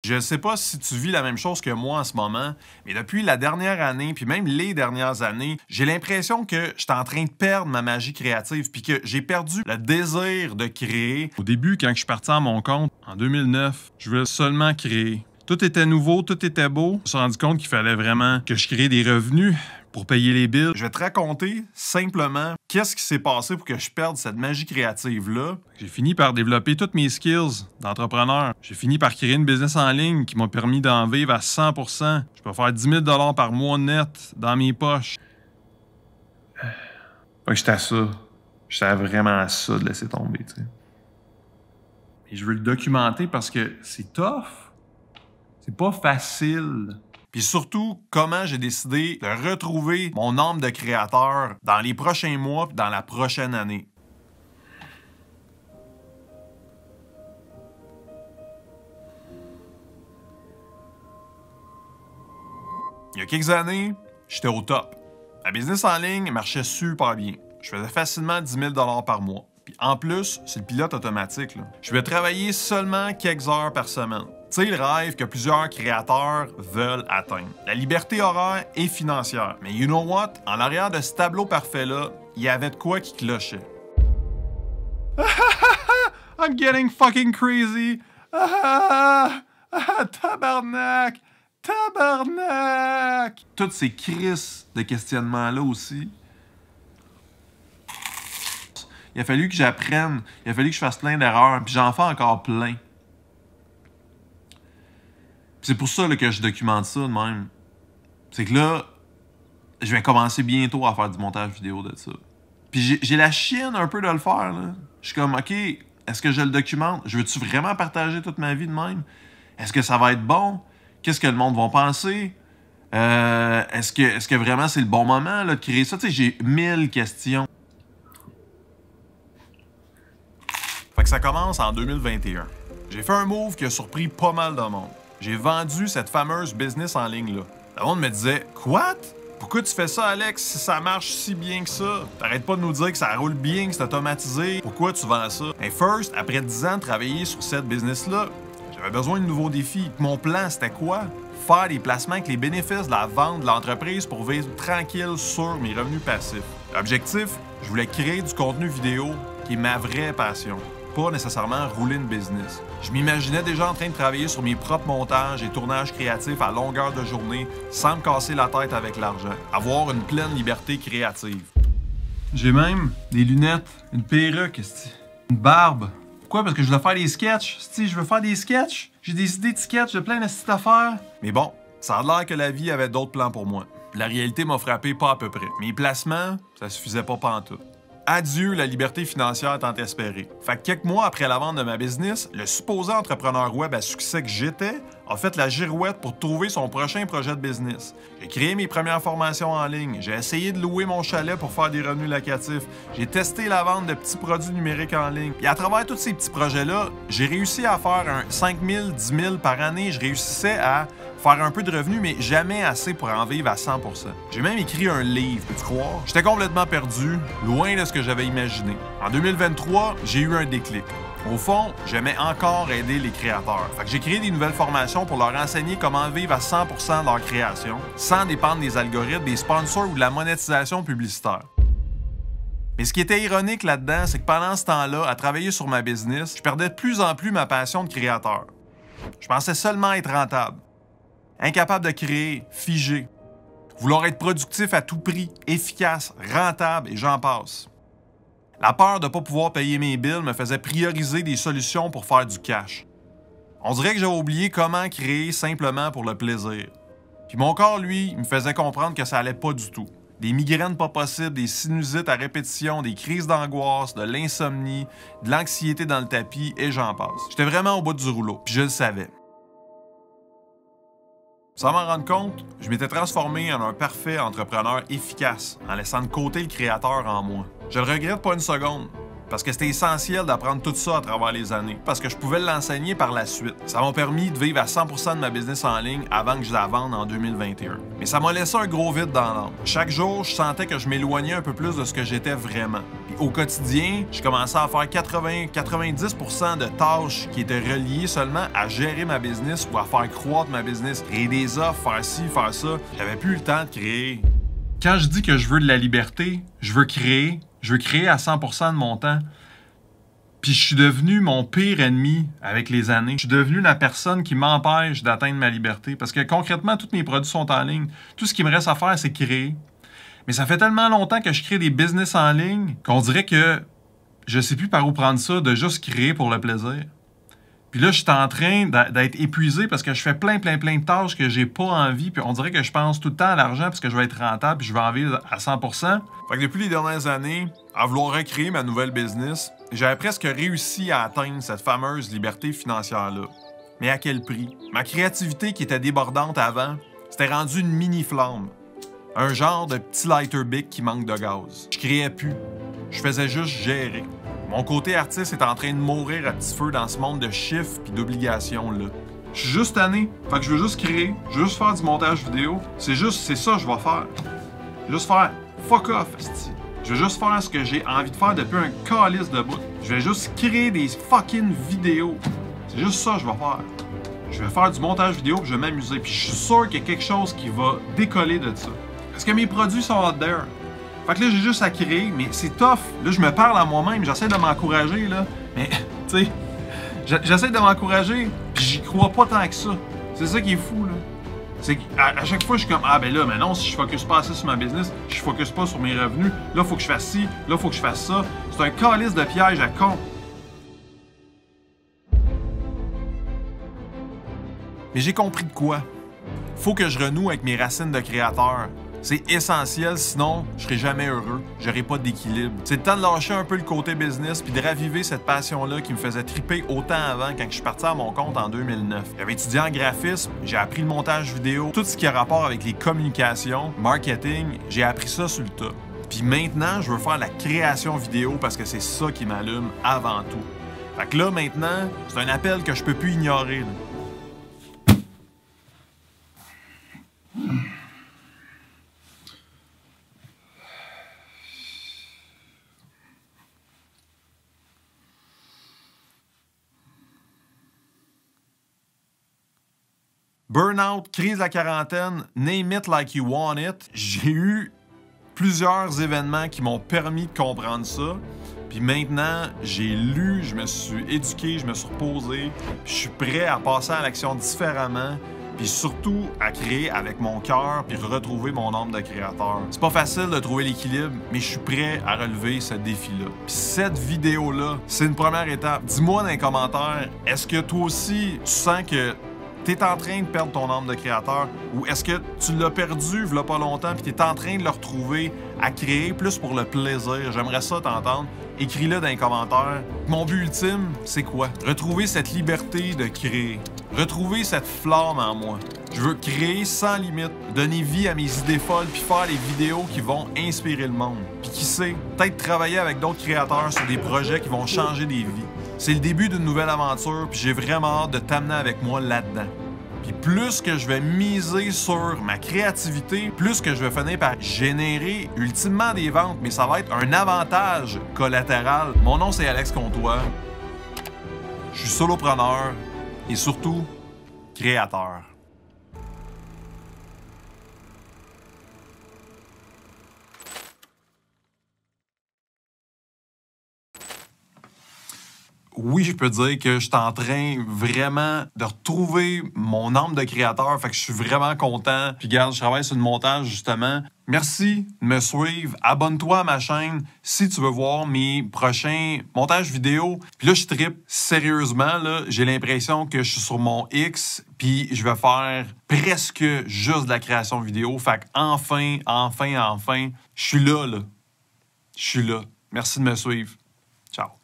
Je sais pas si tu vis la même chose que moi en ce moment, mais depuis la dernière année, puis même les dernières années, j'ai l'impression que je suis en train de perdre ma magie créative, puis que j'ai perdu le désir de créer. Au début, quand je suis parti à mon compte, en 2009, je voulais seulement créer. Tout était nouveau, tout était beau. Je me suis rendu compte qu'il fallait vraiment que je crée des revenus pour payer les billes. Je vais te raconter simplement qu'est-ce qui s'est passé pour que je perde cette magie créative-là. J'ai fini par développer toutes mes skills d'entrepreneur. J'ai fini par créer une business en ligne qui m'a permis d'en vivre à 100%. Je peux faire 10 000 $ par mois net dans mes poches. Fait que j'étais à ça. J'étais vraiment à ça de laisser tomber, tu sais. Et je veux le documenter parce que c'est tough. C'est pas facile. Puis surtout, comment j'ai décidé de retrouver mon âme de créateur dans les prochains mois et dans la prochaine année. Il y a quelques années, j'étais au top. Ma business en ligne marchait super bien. Je faisais facilement 10 000 $ par mois. Puis en plus, c'est le pilote automatique, là. Je vais travailler seulement quelques heures par semaine. Tu sais, le rêve que plusieurs créateurs veulent atteindre. La liberté horaire et financière. Mais you know what? En arrière de ce tableau parfait-là, il y avait de quoi qui clochait. I'm getting fucking crazy! Tabarnak! Tabarnak! Toutes ces crises de questionnement-là aussi. Il a fallu que j'apprenne, il a fallu que je fasse plein d'erreurs, puis j'en fais encore plein. C'est pour ça là, que je documente ça de même. C'est que là, je vais commencer bientôt à faire du montage vidéo de ça. Puis j'ai la chienne un peu de le faire. Là. Je suis comme, OK, est-ce que je le documente? Je veux-tu vraiment partager toute ma vie de même? Est-ce que ça va être bon? Qu'est-ce que le monde va penser? Est-ce que vraiment c'est le bon moment là, de créer ça? Tu sais, j'ai 1000 questions. Fait que ça commence en 2021. J'ai fait un move qui a surpris pas mal de monde. J'ai vendu cette fameuse business en ligne-là. Le monde me disait « Quoi? Pourquoi tu fais ça, Alex, si ça marche si bien que ça? T'arrêtes pas de nous dire que ça roule bien, que c'est automatisé. Pourquoi tu vends ça? » Et first, après 10 ans de travailler sur cette business-là, j'avais besoin de nouveaux défis. Mon plan, c'était quoi? Faire des placements avec les bénéfices de la vente de l'entreprise pour vivre tranquille sur mes revenus passifs. L'objectif, je voulais créer du contenu vidéo qui est ma vraie passion. Pas nécessairement rouler une business. Je m'imaginais déjà en train de travailler sur mes propres montages et tournages créatifs à longueur de journée sans me casser la tête avec l'argent. Avoir une pleine liberté créative. J'ai même des lunettes, une perruque, une barbe. Pourquoi? Parce que je veux faire des sketchs. Je veux faire des sketchs. J'ai des idées de sketchs, de plein de petites affaires. Mais bon, ça a l'air que la vie avait d'autres plans pour moi. La réalité m'a frappé pas à peu près. Mes placements, ça suffisait pas pantoute. Adieu la liberté financière tant espérée. Fait que quelques mois après la vente de ma business, le supposé entrepreneur web à succès que j'étais a fait la girouette pour trouver son prochain projet de business. J'ai créé mes premières formations en ligne, j'ai essayé de louer mon chalet pour faire des revenus locatifs, j'ai testé la vente de petits produits numériques en ligne. Et à travers tous ces petits projets-là, j'ai réussi à faire un 5 000, 10 000 par année. Je réussissais à faire un peu de revenus, mais jamais assez pour en vivre à 100%. J'ai même écrit un livre, peux-tu croire? J'étais complètement perdu, loin de ce que j'avais imaginé. En 2023, j'ai eu un déclic. Au fond, j'aimais encore aider les créateurs. Fait que j'ai créé des nouvelles formations pour leur enseigner comment vivre à 100% de leur création, sans dépendre des algorithmes, des sponsors ou de la monétisation publicitaire. Mais ce qui était ironique là-dedans, c'est que pendant ce temps-là, à travailler sur ma business, je perdais de plus en plus ma passion de créateur. Je pensais seulement être rentable. Incapable de créer, figé. Vouloir être productif à tout prix, efficace, rentable et j'en passe. La peur de ne pas pouvoir payer mes billes me faisait prioriser des solutions pour faire du cash. On dirait que j'avais oublié comment créer simplement pour le plaisir. Puis mon corps, lui, me faisait comprendre que ça allait pas du tout. Des migraines pas possibles, des sinusites à répétition, des crises d'angoisse, de l'insomnie, de l'anxiété dans le tapis et j'en passe. J'étais vraiment au bout du rouleau, puis je le savais. Sans m'en rendre compte, je m'étais transformé en un parfait entrepreneur efficace en laissant de côté le créateur en moi. Je le regrette pas une seconde, parce que c'était essentiel d'apprendre tout ça à travers les années, parce que je pouvais l'enseigner par la suite. Ça m'a permis de vivre à 100% de ma business en ligne avant que je la vende en 2021. Mais ça m'a laissé un gros vide dans l'âme. Chaque jour, je sentais que je m'éloignais un peu plus de ce que j'étais vraiment. Et au quotidien, je commençais à faire 90% de tâches qui étaient reliées seulement à gérer ma business ou à faire croître ma business. Créer des offres, faire ci, faire ça. J'avais plus le temps de créer. Quand je dis que je veux de la liberté, je veux créer à 100% de mon temps. Puis je suis devenu mon pire ennemi avec les années. Je suis devenu la personne qui m'empêche d'atteindre ma liberté. Parce que concrètement, tous mes produits sont en ligne. Tout ce qui me reste à faire, c'est créer. Mais ça fait tellement longtemps que je crée des business en ligne qu'on dirait que je sais plus par où prendre ça, de juste créer pour le plaisir. Puis là, je suis en train d'être épuisé parce que je fais plein de tâches que j'ai pas envie. Puis on dirait que je pense tout le temps à l'argent parce que je vais être rentable puis je vais en vivre à 100%. Fait que depuis les dernières années, à vouloir recréer ma nouvelle business, j'avais presque réussi à atteindre cette fameuse liberté financière-là. Mais à quel prix? Ma créativité qui était débordante avant, c'était rendu une mini-flamme. Un genre de petit lighter bic qui manque de gaz. Je créais plus. Je faisais juste gérer. Mon côté artiste est en train de mourir à petit feu dans ce monde de chiffres pis d'obligations-là. Je suis juste tanné. Fait que je veux juste créer. Je veux juste faire du montage vidéo. C'est ça que je vais faire. Je veux juste faire fuck off, esti. Je veux juste faire ce que j'ai envie de faire depuis un calice de bout. Je vais juste créer des fucking vidéos. C'est juste ça que je vais faire. Je vais faire du montage vidéo puis je vais m'amuser. Puis je suis sûr qu'il y a quelque chose qui va décoller de ça. Parce que mes produits sont out there. Fait que là, j'ai juste à créer, mais c'est tough. Là, je me parle à moi-même, j'essaie de m'encourager, là. Mais, tu sais, j'essaie de m'encourager, puis j'y crois pas tant que ça. C'est ça qui est fou, là. C'est qu'à chaque fois, je suis comme, ah ben là, mais non, si je focus pas assez sur ma business, je focus pas sur mes revenus, là, faut que je fasse ci, là, faut que je fasse ça. C'est un calice de piège à con. Mais j'ai compris de quoi. Faut que je renoue avec mes racines de créateur. C'est essentiel, sinon je serai jamais heureux, j'aurai pas d'équilibre. C'est le temps de lâcher un peu le côté business puis de raviver cette passion-là qui me faisait triper autant avant quand je suis parti à mon compte en 2009. J'avais étudié en graphisme, j'ai appris le montage vidéo, tout ce qui a rapport avec les communications, marketing, j'ai appris ça sur le tas. Puis maintenant, je veux faire la création vidéo parce que c'est ça qui m'allume avant tout. Fait que là, maintenant, c'est un appel que je peux plus ignorer, là. Burnout, crise de la quarantaine, name it like you want it. J'ai eu plusieurs événements qui m'ont permis de comprendre ça. Puis maintenant, j'ai lu, je me suis éduqué, je me suis reposé. Puis je suis prêt à passer à l'action différemment. Puis surtout à créer avec mon cœur puis retrouver mon âme de créateur. C'est pas facile de trouver l'équilibre, mais je suis prêt à relever ce défi-là. Puis cette vidéo-là, c'est une première étape. Dis-moi dans les commentaires, est-ce que toi aussi, tu sens que t'es en train de perdre ton âme de créateur ou est-ce que tu l'as perdu il y a pas longtemps puis t'es en train de le retrouver à créer plus pour le plaisir? J'aimerais ça t'entendre. Écris-le dans les commentaires. Mon but ultime, c'est quoi? Retrouver cette liberté de créer. Retrouver cette flamme en moi. Je veux créer sans limite, donner vie à mes idées folles puis faire les vidéos qui vont inspirer le monde. Puis qui sait, peut-être travailler avec d'autres créateurs sur des projets qui vont changer des vies. C'est le début d'une nouvelle aventure, puis j'ai vraiment hâte de t'amener avec moi là-dedans. Puis plus que je vais miser sur ma créativité, plus que je vais finir par générer ultimement des ventes, mais ça va être un avantage collatéral. Mon nom, c'est Alex Comtois. Je suis solopreneur et surtout créateur. Oui, je peux dire que je suis en train vraiment de retrouver mon âme de créateur. Fait que je suis vraiment content. Puis regarde, je travaille sur le montage justement. Merci de me suivre. Abonne-toi à ma chaîne si tu veux voir mes prochains montages vidéo. Puis là, je trippe sérieusement. Là, j'ai l'impression que je suis sur mon X. Puis je vais faire presque juste de la création vidéo. Fait que enfin, je suis là. Je suis là. Merci de me suivre. Ciao.